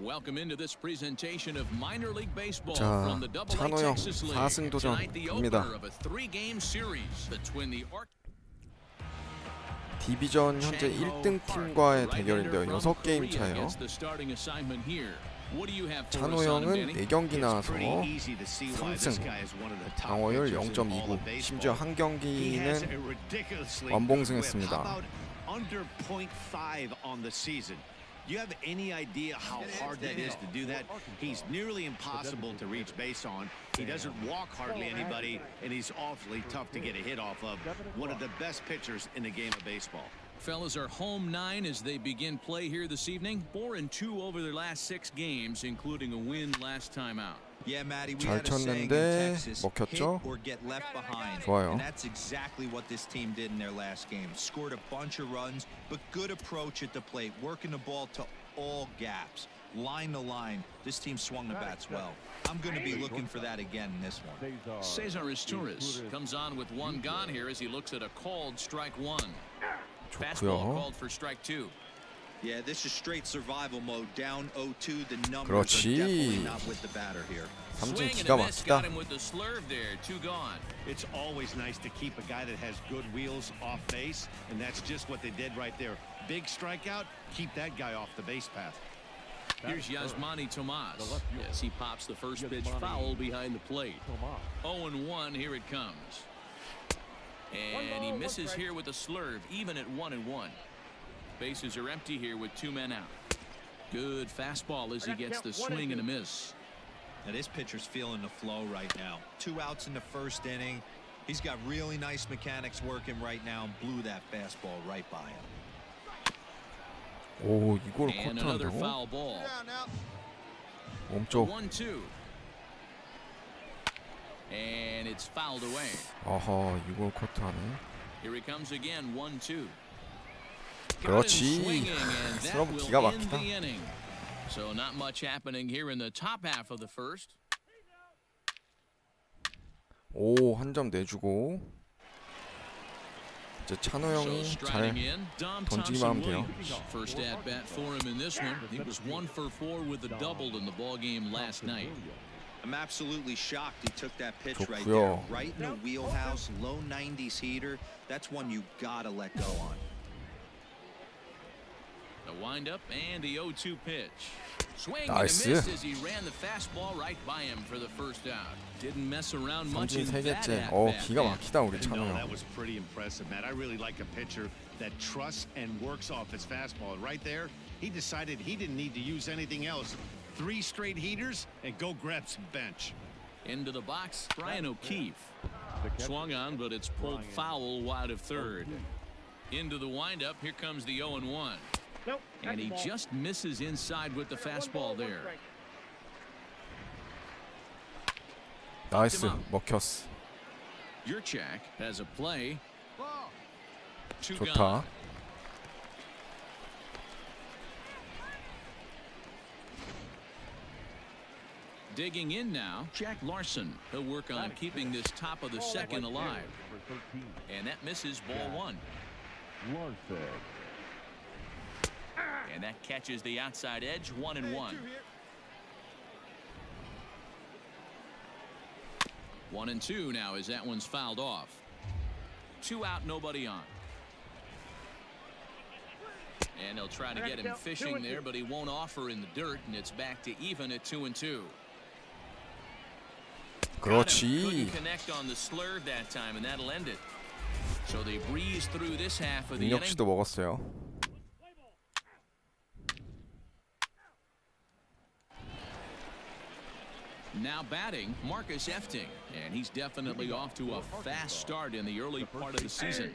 Welcome into this presentation of minor league baseball 자, from the AA 찬호 형 Texas League. 4승 도전 Tonight the 갑니다. opener of a 3-game series between the 디비전 현재 1등 팀과의 대결인데요. 6게임 차예요. 찬호 형은 4경기 나와서 3승, 방어율 0.29, 심지어 한 경기는 완봉승했습니다. Under 0.5 on the season. Do you have any idea how hard that is to do that? He's nearly impossible to reach base on. He doesn't walk hardly anybody, and he's awfully tough to get a hit off of. One of the best pitchers in the game of baseball. Fellas are home 9 as they begin play here this evening. 4-2 over their last 6 games, including a win last time out. Yeah, Matty, we 잘 had a saying in 쳤는데 Texas, 먹혔죠? hit or get left behind. 좋아요. And that's exactly what this team did in their last game. Scored a bunch of runs, but good approach at the plate, working the ball to all gaps. Line to line, this team swung the bats well. I'm going to be looking for that again in this one. Cesar Rtts comes on with 1 gone here as he looks at a called strike 1. Fastball 좋고요. called for strike 2. Yeah, this is straight survival mode. Down 0-2. The numbers 그렇지. are definitely not with the batter here. 삼진 Swing and 기가 a miss, got 막히다. him with the slurve there. 2 gone. It's always nice to keep a guy that has good wheels off base, and that's just what they did right there. Big strikeout, keep that guy off the base path. Here's Yasmani Tomas. Yes, he pops the first pitch foul behind the plate. 0-1, here it comes. And he misses here with a slurve, even at 1-1. Bases are empty here with 2 men out. Good fastball as he gets the swing and a miss. Now this pitcher's feeling the flow right now. 2 outs in the first inning. He's got really nice mechanics working right now and blew that fastball right by him. 오, 이거를 And another 커트한다고? foul ball. 몸쪽. 1-2. And it's fouled away. 아하, 이걸 커트하네. Here he comes again. 1-2. 그렇지. 스러브 기가 막히다. So not much happening here in the top half of the first. 오, 한 점 내주고. 이제 찬호 형이 잘 던지기만 하면 돼요. First at bat for him in this one. He was 1 for 4 with a double in the ball game last night. I'm absolutely shocked he took that pitch right 좋고요. there. Right in the wheelhouse, low 90s heater. That's one you gotta let go on. The windup and the 0-2 pitch. Swing 나이스. and a miss as he ran the fastball right by him for the first out. Didn't mess around much 삼진 in that 3개째. at-bat. 기가 막히다 우리 찬호 No, 형. that was pretty impressive, Matt. I really like a pitcher that trusts and works off his fastball. Right there, he decided he didn't need to use anything else. 3 straight heaters and go grab some bench. Into the box, Brian O'Keefe. Swung on, but it's pulled foul wide of third. Into the windup, here comes the 0-1. And he just misses inside with the fastball there. 나이스, 먹혔어. Yurchak has a play. 2 좋다. gone. Digging in now, Jack Larson. He'll work on keeping this top of the second alive. And that misses ball 1. And that catches the outside edge. 1-1. 1-2 now as that one's fouled off. 2 out, nobody on. And they'll try to get him fishing there, but he won't offer in the dirt, and it's back to even at 2-2. 그렇지. Couldn't connect on the slurve that time, and that'll end it. So they breeze through this half of the inning. 능력치도 먹었어요. Now batting, Marcus Efting, and he's definitely off to a fast start in the early part of the season.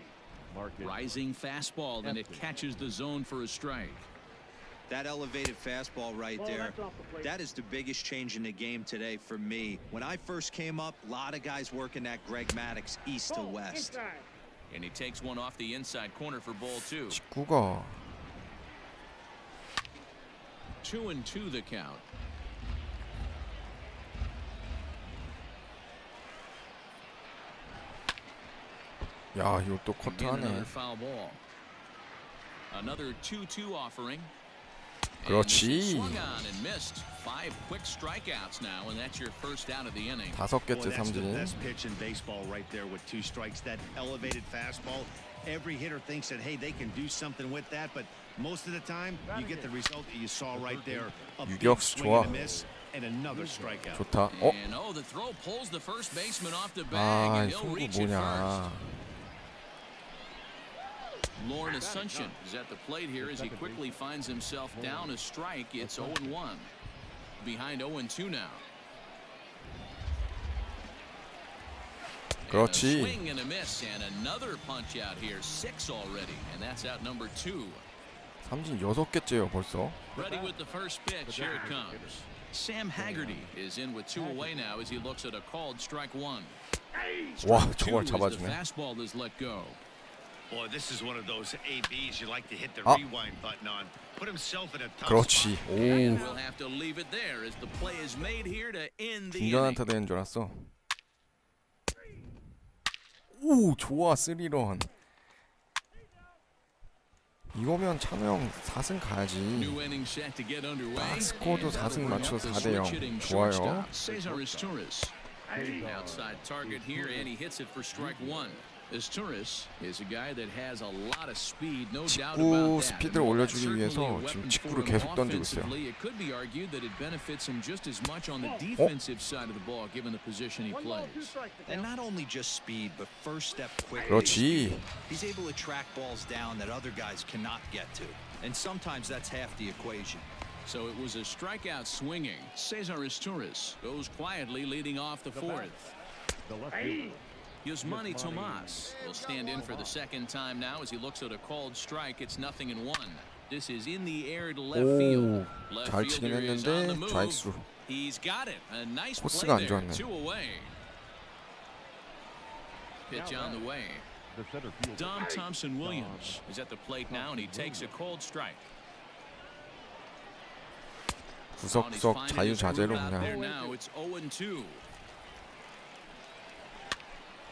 Rising fastball, and it catches the zone for a strike. That elevated fastball right there, that is the biggest change in the game today for me. When I first came up, a lot of guys working that Greg Maddux east to west. And he takes one off the inside corner for ball 2. 직구가 2-2 the count. 야, 이거 또 Again, another 커트하네. foul ball. Another 2-2 offering. 그렇지. Swung on and missed. 5 quick strikeouts now, and that's your first out of the inning. 5개째 Boy, that's the 삼진. best pitch in baseball right there with 2 strikes. That elevated fastball. Every hitter thinks that, hey, they can do something with that, but most of the time, you get the result that you saw right there. A big 유격수 swing 좋아. and a miss, and another strikeout. 좋다. And the throw pulls the first baseman off the bag, 아, and he'll 승부 reach it 뭐냐. first. Lorne Asuncion is at the plate here as he quickly finds himself down a strike. It's 0-1. Behind 0-2 now. 그렇지. And a swing and a miss, and another punch out here. 6 already, and that's out number 2. 삼진 6개째요 벌써. Ready with the first pitch. Here it comes. Sam Haggerty is in with 2 away now as he looks at a called strike 1. 와, Strike 2 저걸 as the 잡아주네. fastball is let go. Boy, this is one of those ABs you like to hit the 아. rewind button on. Put himself in a tough 그렇지. spot. And 오, we'll have to leave it there as the play is made here to end the inning. 중전한타 되는 줄 알았어. 오, 좋아. 3런. 이거면 찬우 형 4승 가야지. New inning set to get underway. 스코어도 4승 And 맞춰서 the 4대 0. switch hitting 좋아요. shortstop, Cesar Rtts. Outside target here, and he hits it for strike 1. Rtts is a guy that has a lot of speed, no doubt 직구 about that. 스피드를 And while 올려주기 that's 위해서 certainly a 지금 weapon 직구를 for him 계속 던지고 있어요. offensively, it could be argued that it benefits him just as much on the defensive side of the ball, given the position he plays. And not only just speed, but first step quickly. 그렇지. He's able to track balls down that other guys cannot get to. And sometimes that's half the equation. So it was a strikeout swinging. Cesar Rtts goes quietly leading off the 4th. Yasmani Tomas will stand in for the second time now as he looks at a called strike. It's 0-1. This is in the air to left field. 오, Left 잘 치긴 fielder is on the 했는데 move. 좌익수. He's got it. A nice 코스가 play 안 there. 좋았네. 2 away. Pitch on the way. Dom Thompson Williams is at the plate now, and he takes a cold strike. 구석구석 자유자재로 Out there 그냥. now, it's 0-2.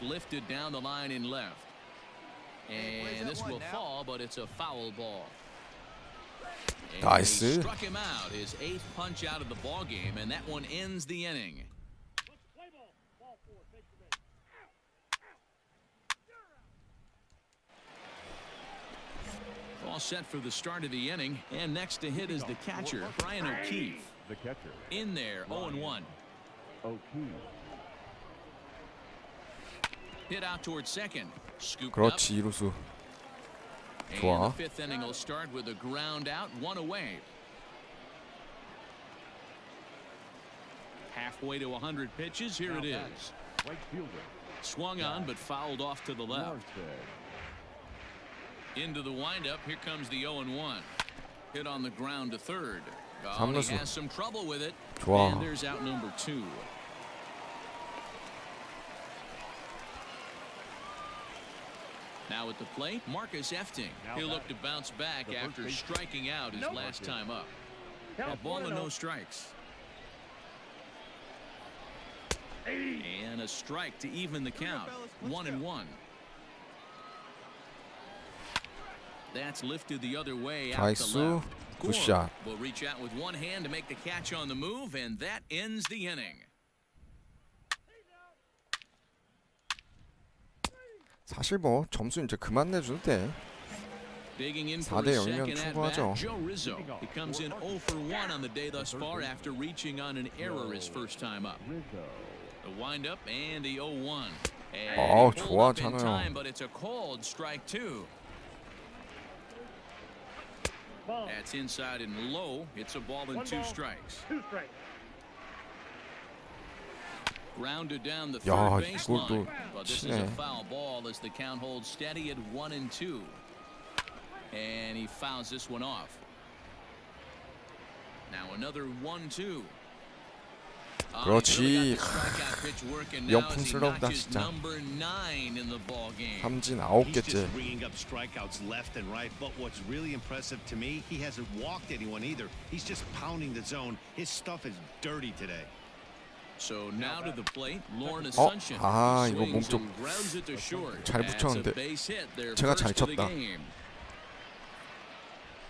Lifted down the line in left. And this will fall, but it's a foul ball. And 나이스. he struck him out, his 8th punch out of the ball game, and that one ends the inning. All set for the start of the inning, and next to hit is the catcher, Brian O'Keefe. The catcher. In there, 0-1. O'Keefe. Hit out towards second. Scooped up. 그렇지, 이루수. And 좋아. the 5th inning will start with a ground out, 1 away. Halfway to 100 pitches. Here it is. Right fielder. Swung on, but fouled off to the left. Into the windup. Here comes the 0-1. Hit on the ground to third. Oh, he 삼루수. has some trouble with it. 좋아. And there's out number 2. Now at the plate, Marcus Efting. He'll look to bounce back after striking out his last time up. A ball and no strikes. And a strike to even the count. 1-1. That's lifted the other way out to 좌익수. left. 굿샷. Gore will reach out with one hand to make the catch on the move, and that ends the inning. 사실 뭐 점수 이제 그만 내줘도 돼. Digging in for 4대 his 0이면 second at 충분하죠. bat, Joe Rizzo. He comes in 0 for 1 on the day thus far after reaching on an error his first time up. The windup and the 0-1. And 어우, he pulled 좋아, up in 찬호 형. time, but it's a called strike 2. That's inside and low. It's a ball and 2 strikes. Grounded down the third 야, baseline. 이걸 또 But this is a 치네. foul ball as the count holds steady at 1-2. And he fouls this one off. Now another 1-2. 그렇지. 명품 명품스럽다, 진짜. 삼진 He's just 9개째. bringing up strikeouts left and right, but what's really impressive to me, he hasn't walked anyone either. He's just pounding the zone. His stuff is dirty today. So now to the plate, Lorne Asuncion. 아, He 이거 swings 몸쪽 and grounds it to short. 잘 That's a 붙였는데 base hit, their 제가 first 잘 of the 쳤다. game.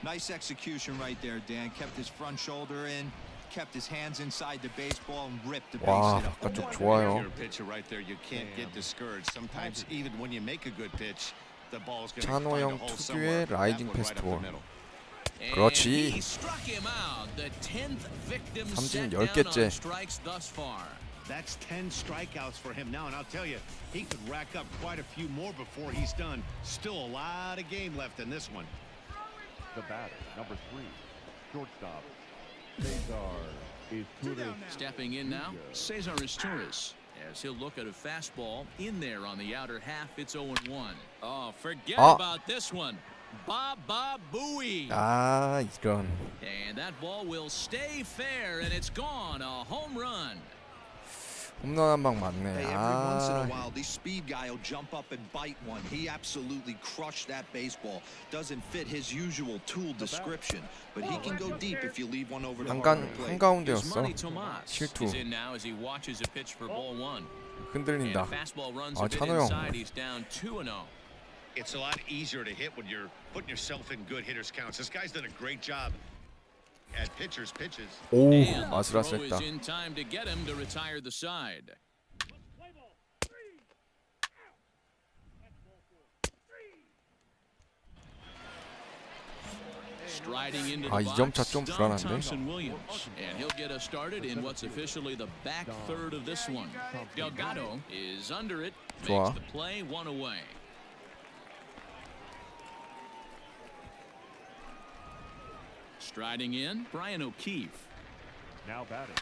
Nice execution right there, Dan. Kept his front shoulder in, kept his hands inside the baseball, and ripped the base 와, hit up. 바깥쪽 If 좋아요. you're a pitcher right there, you can't get discouraged. Sometimes even when you make a good pitch, the ball's going to find a 찬호형 hole 특유의 somewhere. That 라이징 one right up the 패스트볼. middle. And 그렇지. he struck him out. The 10th victim 삼진 set down 10개째. on strikes thus far. That's 10 strikeouts for him now, and I'll tell you, he could rack up quite a few more before he's done. Still a lot of game left in this one. The batter, number 3, shortstop, Cesar Izturis. Stepping in now, Cesar Izturis, as he'll look at a fastball in there on the outer half. It's 0-1. Oh, forget about this one. Baba Booey. 아, 이런. And that ball will stay fair, and it's gone. A home run. 홈런 한 방 맞네. Hey, every once in a 아, while, this speed guy will jump up and bite one. He absolutely crushed that baseball. Doesn't fit his usual tool description, but he can go deep if you leave one over the heart of the plate. Here's 한가운데였어. Manny Tomas. 실투. He's in now as he watches a pitch for ball one. And 흔들린다. a fastball runs 아, a bit 찬호 형. inside. He's down 2-0. It's a lot easier to hit when you're putting yourself in good hitters' counts. This guy's done a great job at pitchers' pitches. 오, And the throw 아슬아슬했다. is in time to get him to retire the side. Striding into 아, the 이 점 차 box, 좀 Don 불안한데? Thompson-Williams. And he'll get us started in what's officially the back third of this one. Delgado is under it, 좋아. makes the play, one away. Striding in, Brian O'Keefe. Now batting,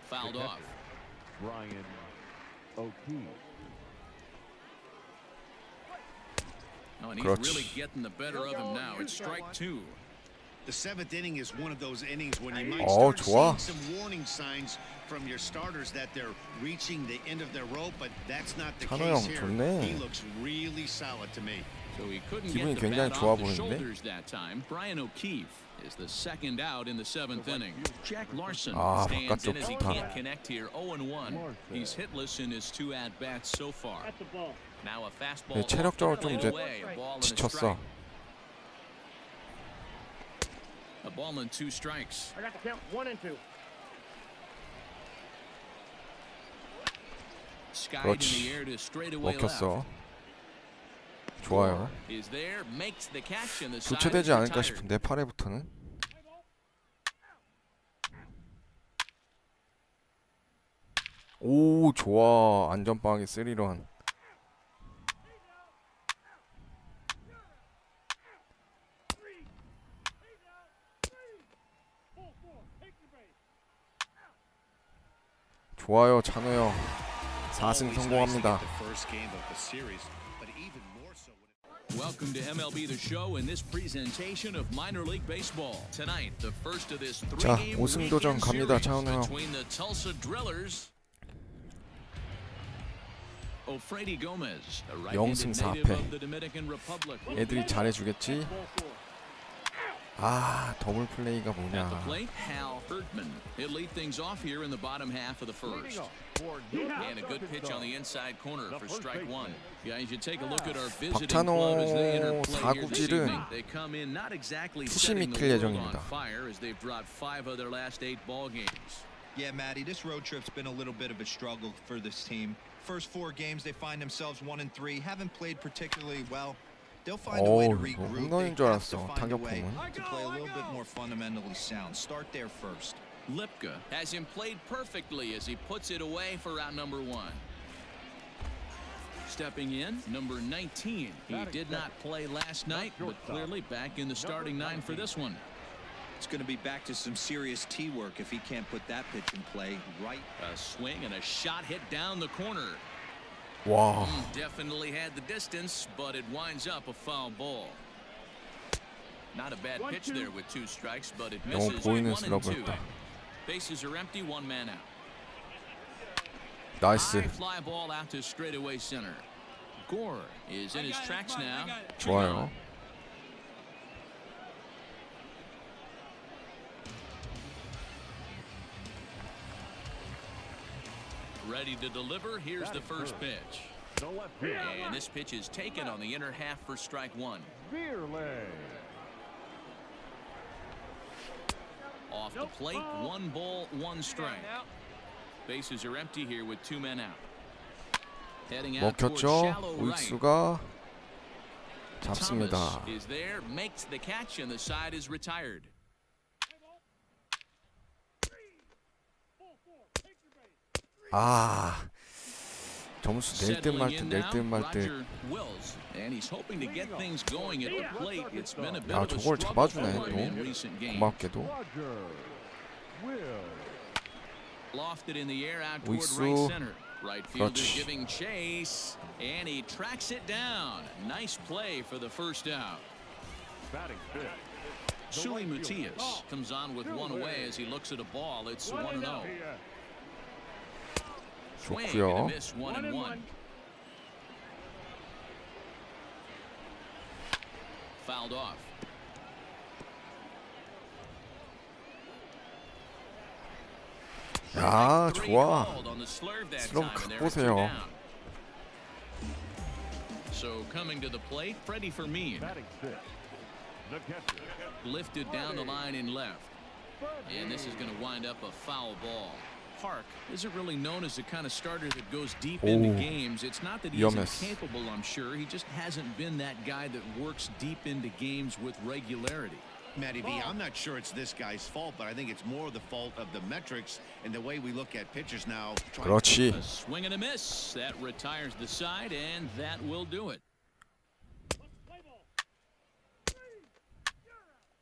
Fouled the off. catcher, Brian O'Keefe. Oh, and he's 그렇지. really getting the better of him now. It's strike two. The 7th inning is one of those innings when you might 어, start 좋아. seeing some warning signs from your starters that they're reaching the end of their rope, but that's not the 찬호 case 형 here. 좋네. He looks really solid to me. So he couldn't 기분이 get the 굉장히 bat 좋아 off the 보이는데? shoulders that time. Brian O'Keefe is the second out in the 7th inning. Jack Larson 아, stands in 바깥쪽 as he 좋다. can't connect here. 0-1. He's hitless in his 2 at-bats so far. Now a fastball. 네, 체력적으로 좀 이제 away, a ball and a 지쳤어. strike. A ball and 2 strikes. I got the count 1 and 2. Skied in 그렇지. the air to straightaway left. 먹혔어. 좋아요. Is there, makes the catch, and the side is 교체되지 않을까 retired. 싶은데 8회부터는. 오, 좋아. 안전빵하게 3런. 좋아요, 찬호 형. 4승 Always 성공합니다. nice to get the first game of the series, but even more so when Welcome to MLB The Show in this presentation of minor league baseball. Tonight, the first of this 자, three-game 우승 도전 weekend 갑니다, series 차은우 형. between the Tulsa Drillers. Ofredi Gomez, a 영승 right-handed native 4패. of the Dominican Republic. 애들이 잘해주겠지? 아, 더블 플레이가 At the 뭐냐. plate, Hal Herdman. He'll lead things off here in the bottom half of the first. And a good pitch on the inside corner for strike one. Yeah, as you take a look at our visiting club as they enter play here this evening, they come in not exactly setting the 투심이 클 world on 예정입니다. fire as they've dropped 5 of their last 8 ball games. Yeah, Matty, this road trip's been a little bit of a struggle for this team. First 4 games, they find themselves 1 and 3. Haven't played particularly well. They'll find a way to 어우, regroup. 홈런인 They 줄 have to 알았어, find a way 타격폼은. to play a little bit more fundamentally sound. Start there first. Lipka has him played perfectly as he puts it away for out number 1. Stepping in, number 19. He did not play last night, but clearly back in the starting 9 for this one. It's going to be back to some serious tee work if he can't put that pitch in play right. A swing and a shot hit down the corner. 와, Definitely had the distance, but it winds up a foul ball. Not a bad pitch there with 2 strikes, but it 너무 misses 보이는 1 and 2. 슬러브였다. Bases are empty, 1 man out. 나이스. High fly ball out to straightaway center. Gore is in his tracks now. 좋아요. Ready to deliver. Here's the first pitch. The left field, And this pitch is taken on the inner half for strike 1. Beerley. Off the plate, 1 ball, 1 strike. Bases are empty here with 2 men out. Heading out towards 먹혔죠. shallow right. 우익수가 잡습니다. Thomas is there, makes the catch, and the side is retired. 아, 점수 낼 듯 말 듯 Settling in 낼 now, 듯 말 듯. Roger Wills, and he's hoping to get things going at the plate. It's been a bit 야, of a 저걸 struggle 잡아주네 for him in 또. recent games. 고맙게도. Roger Will. Lofted in the air out toward 우익수. right center. Right fielder 그렇지. giving chase, and he tracks it down. Nice play for the first out. Batting fifth. Suli Matias comes on with 1 away as he looks at a ball. It's 1-0. Swing and a 좋고요. miss, 1-1. Fouled off. 야, 좋아. Called on the slurve that 슬럼 time, and there 갖고 it's 2 오세요. down. So coming to the plate, Freddie Fermin. Batting sixth. The catcher. Lifted down the line in left. And this is going to wind up a foul ball. Park isn't really known as the kind of starter that goes deep into 오, games. It's not that he's 위험했어. incapable, I'm sure. He just hasn't been that guy that works deep into games with regularity. Matty V, I'm not sure it's this guy's fault, but I think it's more the fault of the metrics and the way we look at pitchers now. 그렇지. A swing and a miss. That retires the side, and that will do it.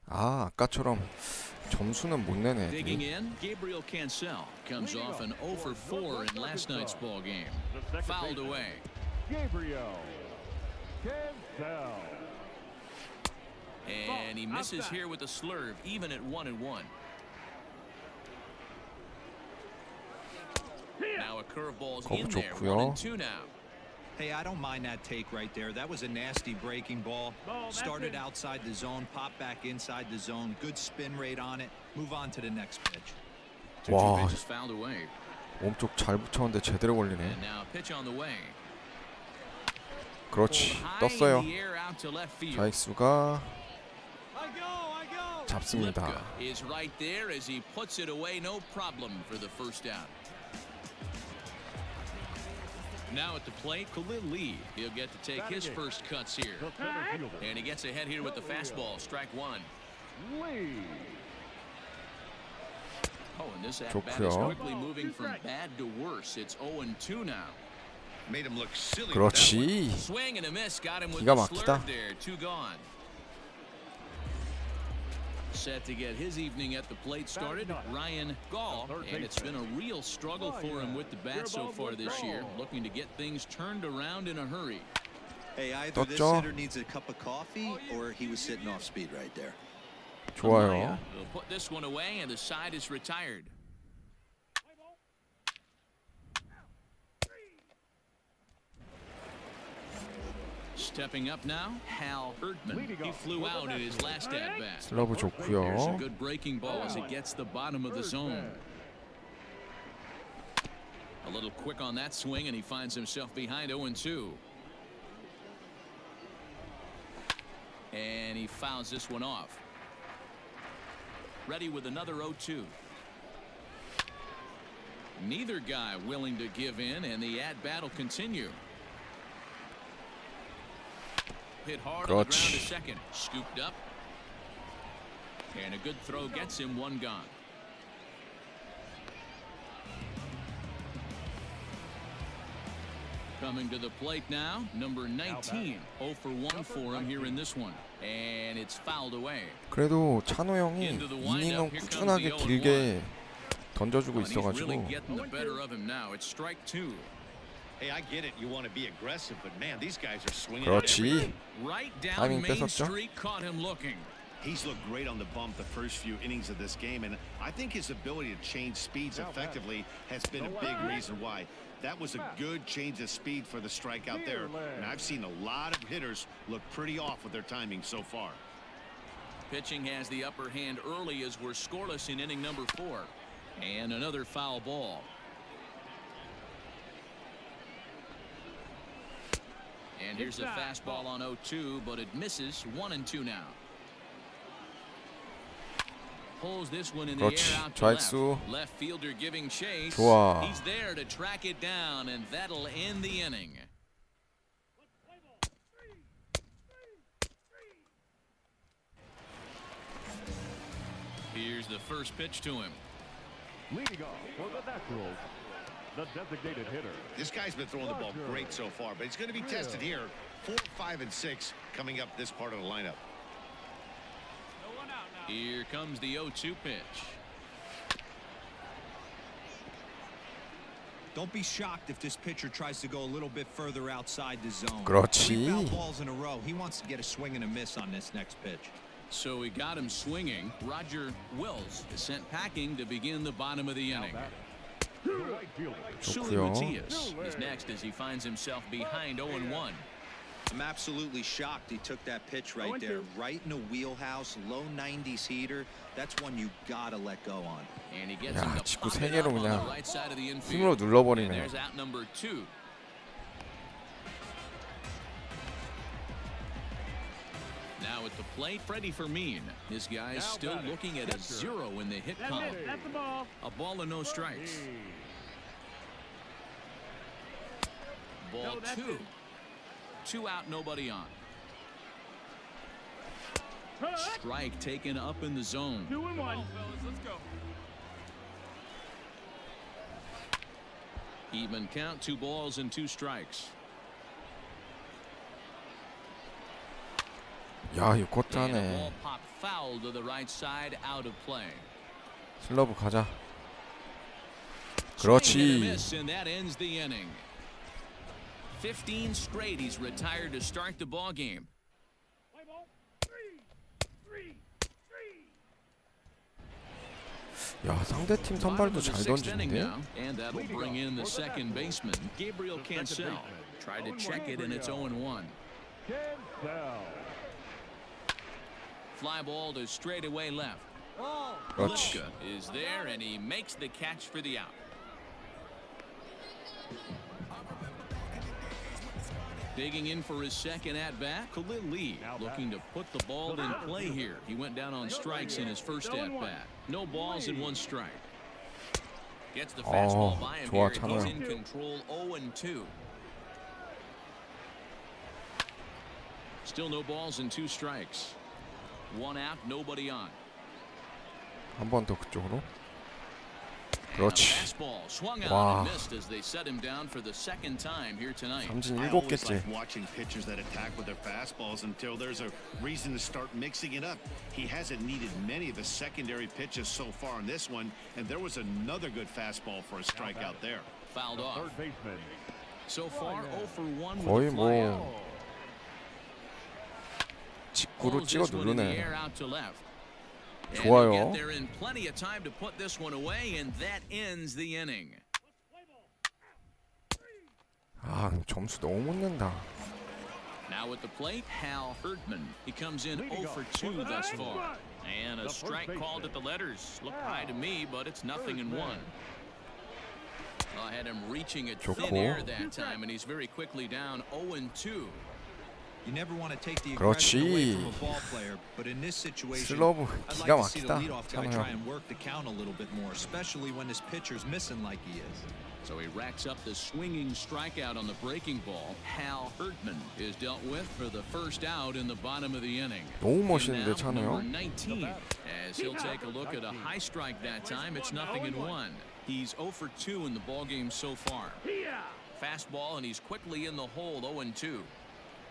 아, 아까처럼 점수는 못 내네. Digging 애들이. in, Gabriel Cancel comes off an 0 for 4 in last night's ball game. Fouled away. Gabriel Cancel. And he misses here with a slurve, even at 1-1. Now a curveball's in there, 좋고요. 1-2 now. Hey, I don't mind that take right there. That was a nasty breaking ball. Started outside the zone, popped back inside the zone. Good spin rate on it. Move on to the next pitch. 2-2 와. pitches fouled away. 몸쪽 잘 붙였는데 제대로 걸리네. And now pitch on the way. 그렇지. High 떴어요. in the air out to left field. 좌익수가 잡습니다. Lipka is right there as he puts it away, no problem for the first out. Now at the plate, Khalil Lee. He'll get to take his first cuts here. The center fielder. And he gets ahead here with the fastball, strike 1. Lee. Oh, and this at-bat is 좋고요. quickly moving from bad to worse. It's 0-2 now. Made him look silly. with that one. 그렇지. Swing and a miss, got him with 기가 the 막히다. slurve there. 2 gone. Set to get his evening at the plate started, Ryan Gall, and it's been a real struggle for him with the bat so far this year, looking to get things turned around in a hurry. Hey, either this 떴죠? hitter needs a cup of coffee or he was sitting off speed right there. 좋아요. Will put this one away, and the side is retired. Stepping up now, Hal Erdman. He flew out in his last at-bat. 슬러브 Here's a 좋고요. good breaking ball as it gets the bottom of the zone. A little quick on that swing, and he finds himself behind 0-2. And he fouls this one off. Ready with another 0-2. Neither guy willing to give in, and the at-bat will continue. Hit hard on the ground to 그렇지. second. Scooped up. And a good throw gets him 1 gone. Coming to the plate now, number 19. 0 for 1 for him here in this one. And it's fouled away. 그래도 찬호 형이 이닝은 꾸준하게 길게 던져주고 And he's really 있어가지고 getting the better of him now. It's strike 2. Hey, I get it. You want to be aggressive, but man, these guys are swinging. at 그렇지. everything. Right down 타이밍 Main 뺏었죠? Street, caught him looking. He's looked great on the bump the first few innings of this game, and I think his ability to change speeds effectively has been a big reason why. That was a good change of speed for the strikeout there, and I've seen a lot of hitters look pretty off with their timing so far. Pitching has the upper hand early as we're scoreless in inning number 4. And another foul ball. And here's a fastball on 0-2, but it misses. 1-2 now. pulls this one in the air 그렇지. out to left. 좌익수. Left fielder giving chase. 좋아. He's there to track it down, and that'll end the inning. Here's the first pitch to him. Leading off for the Nationals, the designated hitter. This guy's been throwing the ball great so far, but he's going to be tested here. 4, 5, and 6 coming up this part of the lineup. Here comes the 0-2 pitch. Don't be shocked if this pitcher tries to go a little bit further outside the zone. 그렇지. 3 foul balls in a row. He wants to get a swing and a miss on this next pitch. So he got him swinging. Roger Wills is sent packing to begin the bottom of the inning. The right fielder. 좋고요. Rtts is next as he finds himself behind 0-1. I'm absolutely shocked he took that pitch right there, right in the wheelhouse, low 90s heater. That's one you gotta let go on. And he gets 야, him to 직구 pop 세 it 개로 up on the 그냥 right side of the 힘으로 infield. And 눌러버리네. there's out number 2. Now at the plate, Freddie Fermin. This guy's still looking at a 0 in the hit column. That's the ball. A ball and no strikes. Ball 2. 2 out, nobody on. Strike taken up in the zone. 2-1. Even count, 2 balls and 2 strikes. 야, 이거 And a 꽂자네. ball popped foul to the right side, out of play. 슬러브 가자. Swing and a 그렇지. miss, and that ends the inning. 15 straight he's retired to start the ball game. 야, 상대팀 선발도 잘 Sixth inning 던지는데. now, and that'll bring in the second baseman, Gabriel Cancel. Tried to check it, and it's 0-1. Cancel. Fly ball to straightaway left. 그렇지. Lipka is there, and he makes the catch for the out. Digging in for his second at-bat, Khalil Lee looking to put the ball in play here. He went down on strikes in his first at-bat. No balls and 1 strike. Gets the fastball by him 좋아, here. 찬호야. He's in control, 0-2. Still no balls and 2 strikes. 1 out, nobody on. 한 번 더 그쪽으로. And a 그렇지. fastball swung out 와. and missed as they set him down for the second time here tonight. 삼진 I always 7개째. like watching pitchers that attack with their fastballs until there's a reason to start mixing it up. He hasn't needed many of his secondary pitches so far in this one, and there was another good fastball for a strikeout there. Fouled off. Third baseman. So far 0 for 1 거의 with a flyout. 뭐 직구로 Pulls 찍어 this one in the 누르네. air out to left. And 좋아요. he'll get there in plenty of time to put this one away, and that ends the inning. 아, 점수 너무 못 낸다. Now at the plate, Hal Erdman. He comes in 0 for 2 thus far. And a strike called at the letters. Looked high to me, but it's 0-1. I had him reaching at thin 좋고. air that time, and he's very quickly down 0-2. You never want to take the 그렇지. aggression away from a ball player, but in this situation, 슬러브 I'd 기가 like to see the 막히다. leadoff guy try 찬호야. and work the count a little bit more, especially when this pitcher's missing like he is. So he racks up the swinging strikeout on the breaking ball. Hal Erdman is dealt with for the first out in the bottom of the inning. 너무 And 멋있는데 now, 찬호야. number 19, as he'll take a look at a high strike that time. It's 0-1. He's 0 for 2 in the ballgame so far. Fastball, and he's quickly in the hole, 0-2.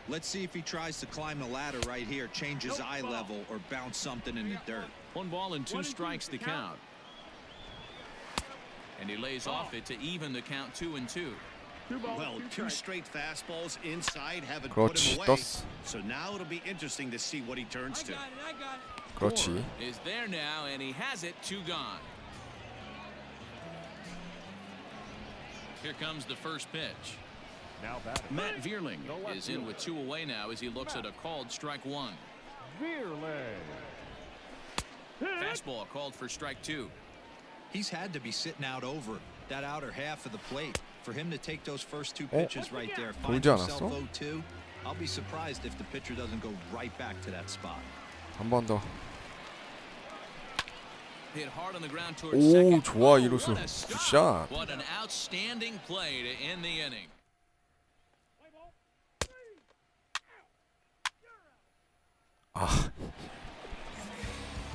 Let's see if he tries to climb the ladder right here, change his eye level, or bounce something in the dirt. 1 ball and 2 strikes to count. And he lays off it to even the count 2-2. Well, 2 straight fastballs inside haven't put 그렇지, him away. 떴어. So now it'll be interesting to see what he turns to. 그렇지. Is there now, and he has it, 2 gone. Here comes the first pitch. Now batting. Matt Vierling is in with 2 away now as he looks at a called strike 1. Veerley. Fastball called for strike 2. He's had to be sitting out over that outer half of the plate. For him to take those first 2 pitches right there, find 돌지 himself 않았어? 0-2, I'll be surprised if the pitcher doesn't go right back to that spot. 한 번 더. Hit hard on the ground towards 오, second. 좋아, Oh, 이루수. what a stop. 굿샷. What an outstanding play to end the inning.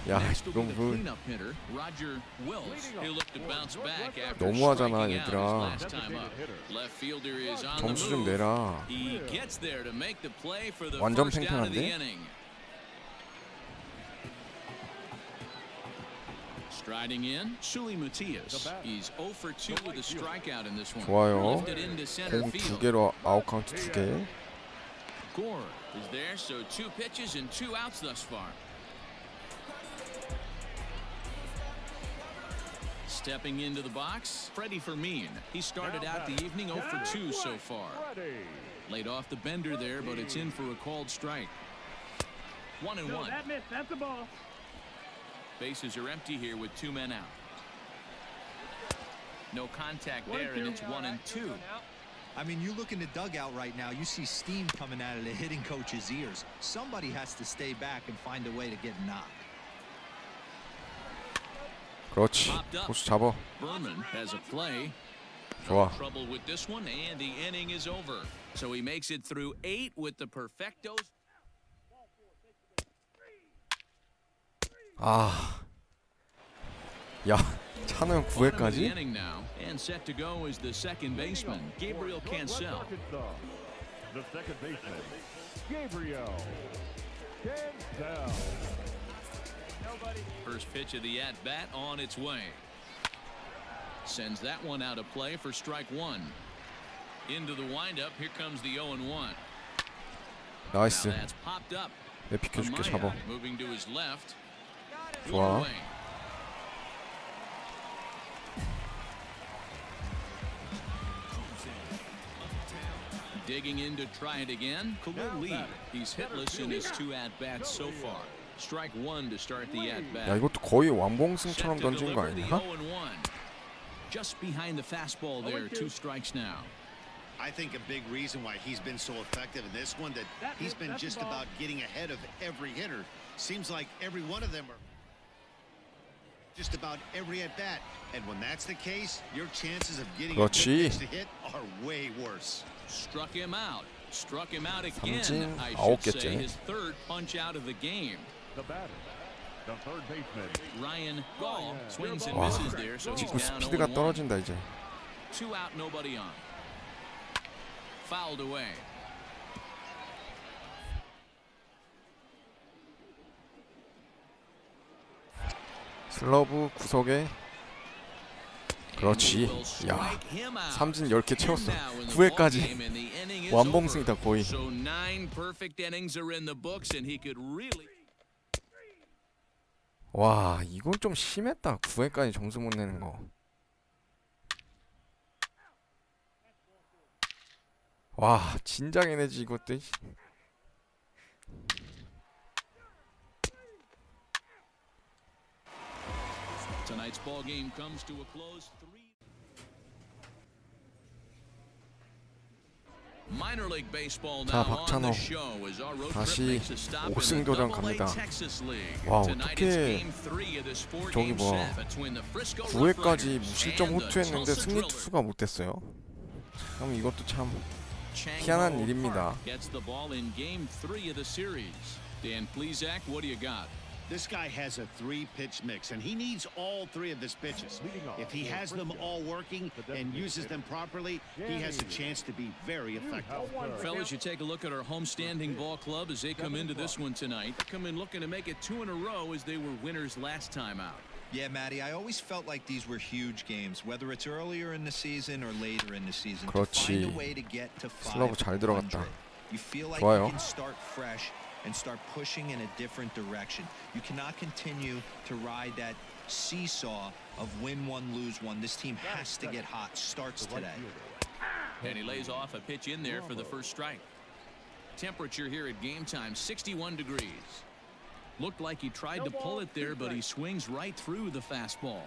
야, Next will 이건 be the 뭐 cleanup hitter, Roger Wills. He'll look to bounce back after 너무하잖아, striking out his 얘들아. last time up. Left fielder is on the 점수 좀 move. 내라. He gets there to make the play for the 완전 first out of the 팽팽한데? inning. Striding in, Suli Matias. He's 0 for 2 with a strikeout in this one. 좋아요. Lifted into center 공 두 field. 개로 아웃 카운트 2개. Gore is there, so 2 pitches and 2 outs thus far. Stepping into the box, Freddie Fermin. He started out the evening 0 for 2 so far. Laid off the bender there, but it's in for a called strike. 1-1. That's the ball. Bases are empty here with 2 men out. No contact there, and it's 1-2. I mean, you look in the dugout right now, you see steam coming out of the hitting coach's ears. Somebody has to stay back and find a way to get knocked. 그렇지. 고수 잡아. Berman has a play. 좋아. Trouble with this one, and the inning is over. So he makes it through 8 with the perfectos. 아. 야, 찬호 형 Bottom of the 9회까지? inning now, and set to go is the second baseman, Gabriel Cancel. The second baseman, Gabriel Cancel. First pitch of the at-bat on its way. Sends that one out of play for strike 1. Into the windup, here comes the 0-1. Now 나이스. that's popped up. 내 비켜줄게, Amaya 잡아. moving to his left. 좋아. One away. Digging in to try it again. Khalil Lee. He's hitless in his 2 at-bats so far. Strike 1 to start the at-bat. 야, 이것도 거의 완봉승처럼 Set to 던진 거 deliver the 아니야? 0-1. Just behind the fastball there. 2 strikes now. I think a big reason why he's been so effective in this one, that he's been just about getting ahead of every hitter. Seems like every one of them are just about every at bat, and when that's the case, your chances of getting a good 그렇지. pitch to hit are way worse. Struck him out. Struck him out again. 삼진 I 아홉 should say 개째. his 3rd punch out of the game. The batter, the third baseman, Ryan Gall swings and 와, misses there, so he's 자꾸 down 스피드가 0-1. 떨어진다 이제. 2 out, nobody on. Fouled away. 슬러브 구석에. 그렇지. 야, 삼진 10개 채웠어. 9회까지 완봉승이다 거의. So 9 perfect innings are in the books, and he could really. 와, 이건 좀 심했다. 9회까지 점수 못 내는 거. 와, 진작 에너지 이것도. Tonight's ball game comes to a close. 3. Minor League Baseball 자, now on 박찬호. the show as our road trip 다시 makes a stop in the 오승 도전 Double-A 갑니다. Texas League. 와, Tonight it's 어떻게 game 3 of this 저기 4-game 뭐 set between the Frisco 9회까지 Rough 무실점 Riders and the 호투했는데 Tulsa 승리 Drillers. 투수가 못 됐어요. 형 이것도 참 Chang 희한한 Ho 일입니다. Park gets the ball in game 3 of the series. Dan Plesac, what do you got? This guy has a 3-pitch mix, and he needs all 3 of his pitches. If he has them all working and uses them properly, he has a chance to be very effective. Fellas, you take a look at our homestanding ball club as they come into this one tonight. They come in looking to make it 2 in a row as they were winners last time out. Yeah, Matty, I always felt like these were huge games, whether it's earlier in the season or later in the season. To 그렇지. find a way to get to 슬러브 잘 500. 들어갔다. You feel like 좋아요. you can start fresh and start pushing in a different direction. You cannot continue to ride that seesaw of win one, lose one. This team has to get hot. Starts today. And he lays off a pitch in there for the first strike. Temperature here at game time, 61 degrees. Looked like he tried to pull it there, but he swings right through the fastball.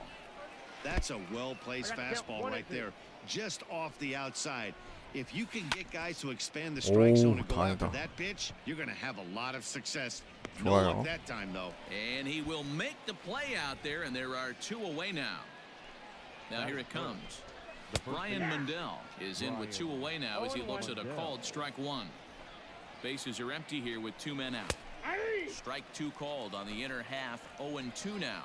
That's a well-placed fastball right there, just off the outside. If you can get guys to expand the strike zone and go after 다행이다. that pitch, you're going to have a lot of success. No luck that time, though. And he will make the play out there, and there are 2 away now. Now here it comes. Brian Mundell is in with 2 away now as he looks at a called strike 1. Bases are empty here with 2 men out. Strike 2 called on the inner half. 0-2 now.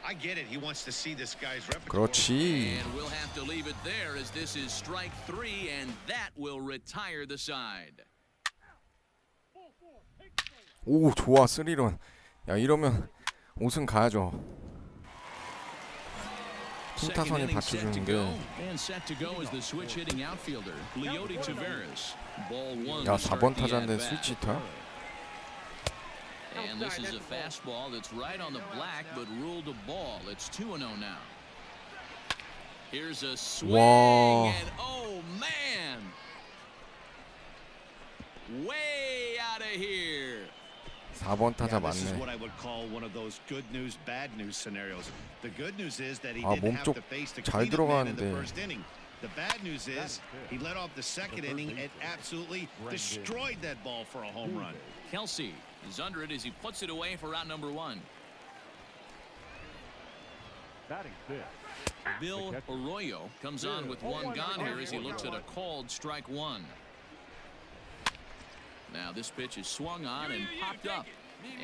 I get it. He wants to see this guy's repertoire. 그렇지. And we'll have to leave it there as this is strike 3, and that will retire the side. 오, 좋아. 3런. 야, 이러면 5승 가야죠. 팀타선이 받쳐주는데. 야, 4번 타자인데 스위치 히터야? And this is a fastball that's right on the black but ruled a ball. It's 2-0 now. Here's a swing and oh man. Way out of here. 4번 타자 This is 맞네. what I would call one of those good news, bad news scenarios. The good news is that he 아, didn't have 몸쪽 to face the 잘 cleanup man in the 들어가는데. first inning. The bad news is he led off the second inning and absolutely destroyed that ball for a home run. Kelsey is under it as he puts it away for out number 1. Batting fifth. Bill Arroyo comes on with 1 gone here as he looks at a called strike 1. Now this pitch is swung on and popped up,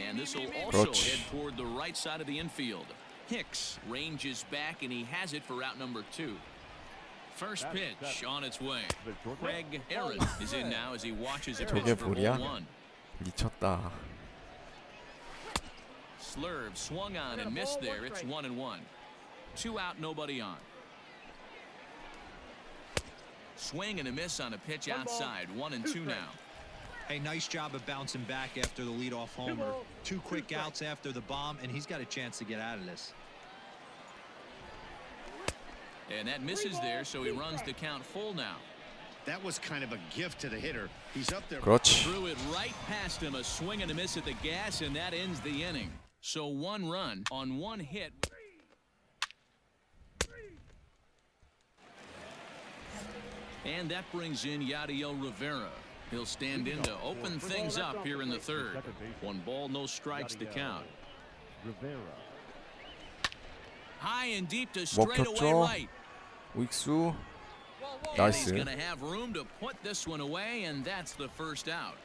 and this will also 그렇지. head toward the right side of the infield. Hicks ranges back and he has it for out number 2. First pitch on its way. Craig Aaron is in now as he watches it pitch 저게 for 볼이야? 1. 미쳤다. Slurve swung on and missed there. It's 1-1. 2 out, nobody on. Swing and a miss on a pitch outside. 1-2 now. Hey, nice job of bouncing back after the leadoff homer. 2 quick outs after the bomb, and he's got a chance to get out of this. And that misses there, so he runs the count full now. That was kind of a gift to the hitter. He's up there. 그렇지. Threw it right past him, a swing and a miss at the gas, and that ends the inning. So 1 run on 1 hit. And that brings in Yadiel Rivera. He'll stand in to open things up here in the 3rd. 1 ball, no strikes to count. Rivera. High and deep to straightaway 먹혔죠? right. 우익수. And he's 나이스. going to have room to put this one away, and that's the first out.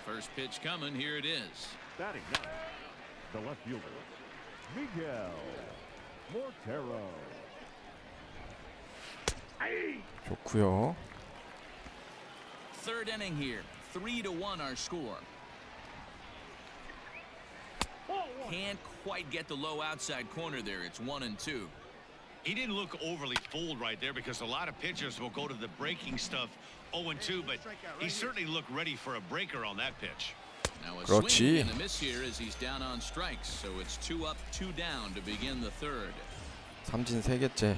First pitch coming. Here it is. Batting ninth. The left fielder, Miguel Mortero. 좋고요. 3rd inning here. 3-1 our score. Can't quite get the low outside corner there. It's 1-2. He didn't look overly fooled right there because a lot of pitchers will go to the breaking stuff 0-2, but he certainly looked ready for a breaker on that pitch. Now a 그렇지. swing and a miss here as he's down on strikes. So it's 2 up, 2 down to begin the 3rd. 삼진 3개째.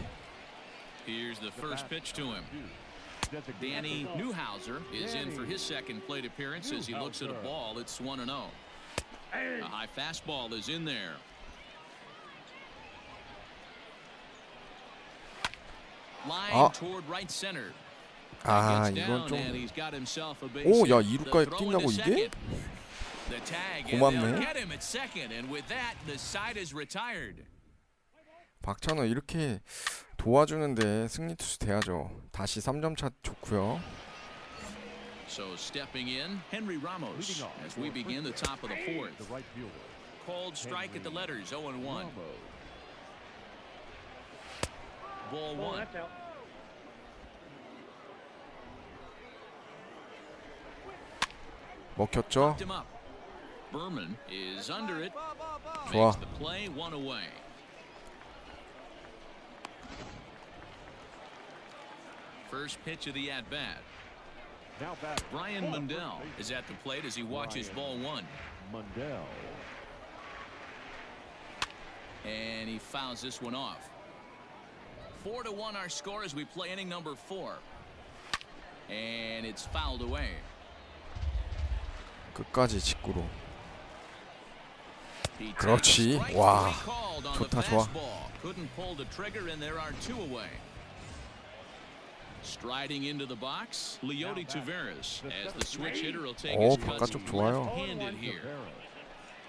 Here's the first pitch to him. Danny Newhouser is in for his 2nd plate appearance as he looks at a ball. It's 1-0. A high fastball is in there. Line toward right center. 아, Gets 이건 down 좀. and he's got himself a base 오, 야, hit. 2루까지 The throw 뛴다고 into 이게? second. The tag, and 고맙네. they'll get him at 2nd, and with that, the side is retired. 박찬호 이렇게 도와주는데 승리 투수 돼야죠. 다시 3점 차 좋고요. So stepping in, Henry Ramos as we begin the top of the 4th. The right fielder, Called strike at the letters, 0-1. Ball 1. 먹혔죠? Popped him up. Berman is under it. 좋아. Makes the play, 1 away. First pitch of the at-bat. now back. Brian Mundell is at the plate as he watches ball 1. Mundell. And he fouls this one off. 4-1 our score as we play inning number 4. And it's fouled away. 끝까지 직구로. He takes 그렇지. strike 와, 3 called on 좋다, the 좋아. fastball. Couldn't pull the trigger, and there are 2 away. Striding into the box, Leody Taveras, as the switch hitter will take his cuts 바깥쪽 좋아요. left-handed here.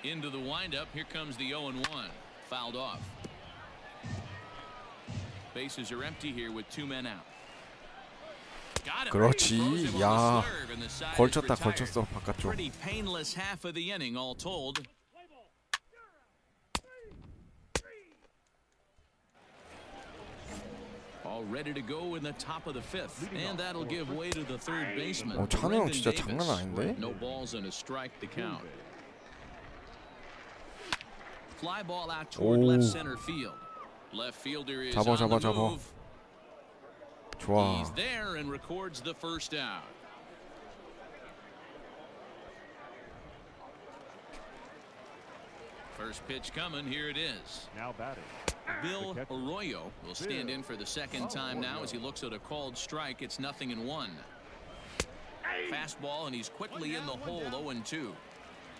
Into the windup, here comes the 0-1. Fouled off. Bases are empty here with 2 men out. Got him. 그렇지. Throws him on the 야, slurve, and the side is 걸쳤다 retired. 걸쳤어 바깥쪽. Pretty painless half of the inning all told. All ready to go in the top of the 5th, and that'll give way to the third baseman. 찬호 형 진짜 장난 아닌데? No balls and a strike to count. Fly ball out toward left center field. Left fielder is 잡아, on 잡아, the 잡아. move. 좋아. He's there and records the first out. First pitch coming, here it is. Now batting. Bill Arroyo will stand in for the second time now as he looks at a called strike. It's 0-1. Fastball, and he's quickly in the hole, 0-2.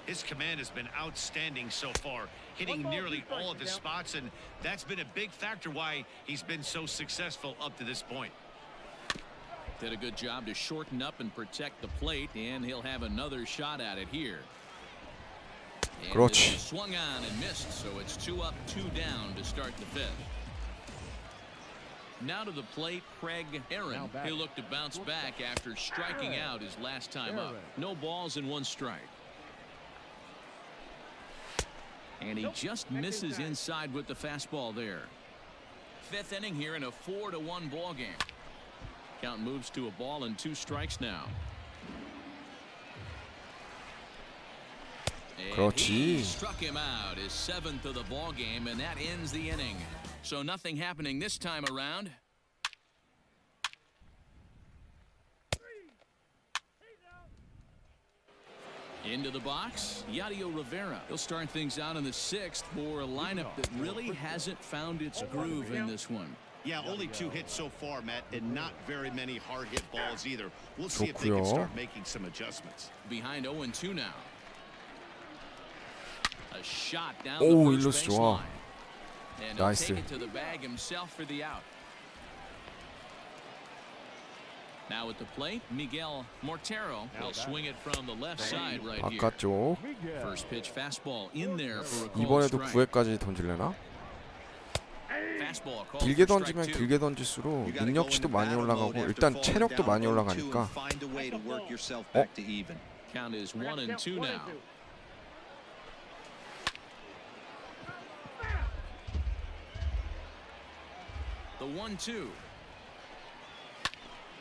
His command has been outstanding so far, hitting nearly all of his spots, and that's been a big factor why he's been so successful up to this point. Did a good job to shorten up and protect the plate, and he'll have another shot at it here. And 그렇지. this is swung on and missed, so it's 2 up, 2 down to start the 5th. Now to the plate, Craig Aaron. He'll look to bounce back after striking out his last time up. No balls and 1 strike. And he just misses inside with the fastball there. 5th inning here in a 4-1 ball game. Count moves to a ball and 2 strikes now. And he struck him out, his 7th of the ball game, and that ends the inning. So nothing happening this time around. Into the box, Yadier Rivera. He'll start things out in the 6th for a lineup that really hasn't found its groove in this one. Yeah, only 2 hits so far, Matt, and not very many hard hit balls either. We'll see if they can start making some adjustments. Behind 0-2 now. A shot down 오, the 일루스 first 좋아. baseline. And he'll 나이스. take it to the bag himself for the out. Now at the plate, Miguel Mortero will swing it from the left side right here. 바깥쪽. First pitch fastball in there for a called 이번에도 strike. 9회까지 던질래나? Fastball called 길게 for strike 던지면 2. 길게 던질수록 능력치도 많이 올라가고 일단 체력도 많이 올라가니까. Count is 1-2 now. The 1-2.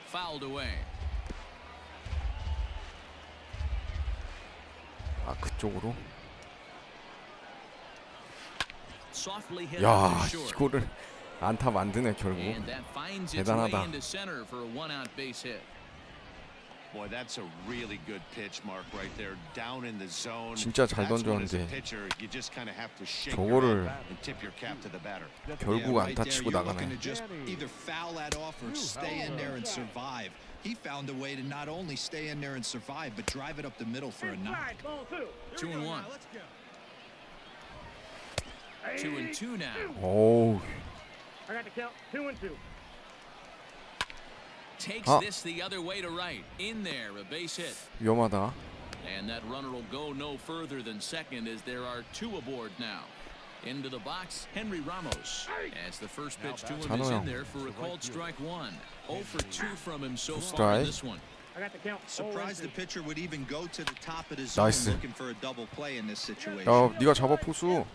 Fouled away. 아, 그쪽으로. Softly hit 야, out to short. 이거를 안타 만드네 결국. And that finds its way 대단하다. into center for a 1-out base hit. Boy, that's a really good pitch, Mark, right there, down in the zone. 진짜 잘 That's when, as a 던졌는데 pitcher, you just kind of have to shake 저거를 your head and tip your cap to the batter. 결국 안타 치고 나가네. Just either foul that off or stay in there and survive. He found a way to not only stay in there and survive, but drive it up the middle for a knock. 2-1. 2-2 now. 오우. I got the count. 2-2. Takes this the other way to right. In there, a base hit. 위험하다. And that runner will go no further than second as there are 2 aboard now. Into the box, Henry Ramos. As the first pitch to him is in there for a called strike 1. 0 for 2 from him so far in this one. I got the count. Surprised the pitcher would even go to the top of the zone 나이스. looking for a double play in this situation. 야, 네가 잡아 포수.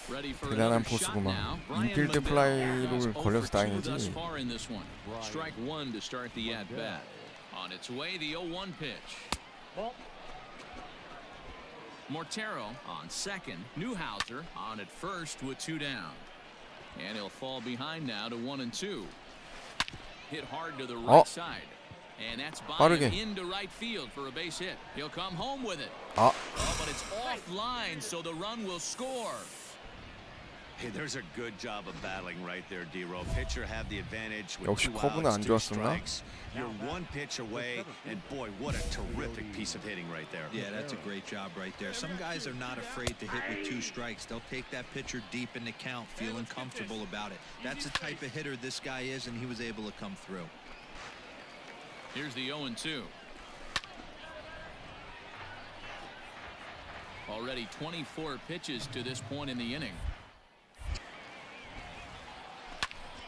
Ready for 대단한 another shot 포수구만. now. Brian 인필드 Mandel 플라이를 counts 0 걸려서 for 2 thus 다행이지. far in this one. Strike 1 to start the at bat. On its way, the 0-1 pitch. Mortero on second. Newhouser on at first with 2 down. And he'll fall behind now to 1-2. Hit hard to the right side. And that's by 빠르게. him into right field for a base hit. He'll come home with it. 아, Oh, but it's offline, so the run will score. Hey, there's a good job of battling right there, D-Row. Pitcher have the advantage with 역시 2 커브는 outs, 안 2 좋았었나? strikes. You're 1 pitch away, and boy, what a terrific piece of hitting right there. Yeah, that's a great job right there. Some guys are not afraid to hit with 2 strikes. They'll take that pitcher deep in the count, feeling comfortable about it. That's the type of hitter this guy is, and he was able to come through. Here's the 0-2. Already 24 pitches to this point in the inning.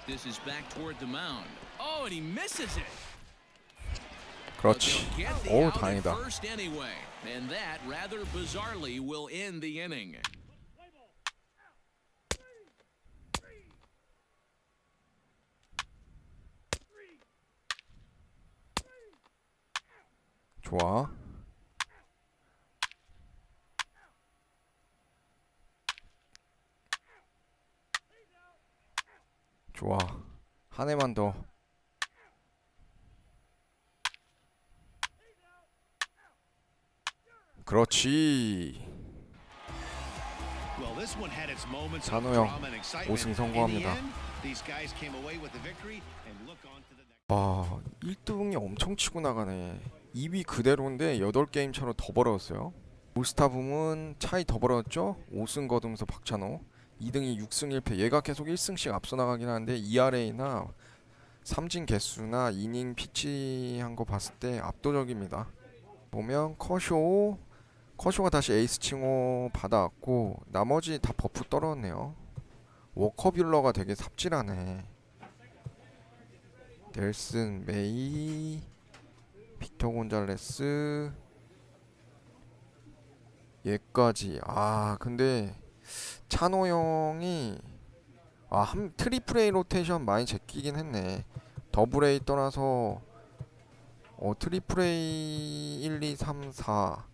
This is back toward the mound. Oh, and he misses it. 그렇지. 오, 다행이다. First anyway, and that rather bizarrely will end the inning. 좋아. 좋아. 한 해만 더. 그렇지. Well, this one had its moments of 찬호 형 drama and excitement. 5승 In the 성공합니다. end, these guys came away with the victory and look on to the next. 와, 1등이 엄청 치고 나가네. 2위 그대로인데 8게임 차로 더 벌어졌어요. 올스타 붐은 차이 더 벌어졌죠? 5승 거두면서 박찬호. 2등이 6승 1패. 얘가 계속 1승씩 앞서 나가긴 하는데 ERA나 삼진 개수나 이닝 피치한 거 봤을 때 압도적입니다. 보면 커쇼가 다시 에이스 칭호 받아왔고 나머지 다 버프 떨어졌네요. 워커뷸러가 되게 삽질하네. 넬슨, 메이, 빅터 곤잘레스 얘까지. 아 근데 찬호 형이 한 트리플 A 로테이션 많이 제끼긴 했네. 더블 A 떠나서 트리플 A 1, 2, 3, 4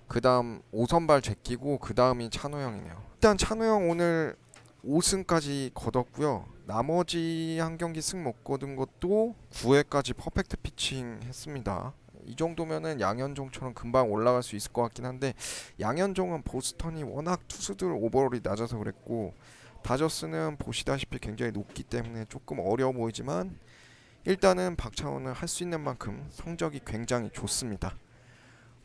그 다음 5선발 제끼고 그 다음이 찬호 형이네요. 일단 찬호 형 오늘 5승까지 거뒀고요. 나머지 한 경기 승 못 거둔 것도 9회까지 퍼펙트 피칭 했습니다. 이 정도면은 양현종처럼 금방 올라갈 수 있을 것 같긴 한데 양현종은 보스턴이 워낙 투수들 오버롤이 낮아서 그랬고 다저스는 보시다시피 굉장히 높기 때문에 조금 어려워 보이지만 일단은 박찬호는 할 수 있는 만큼 성적이 굉장히 좋습니다.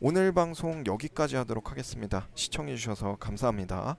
오늘 방송 여기까지 하도록 하겠습니다. 시청해주셔서 감사합니다.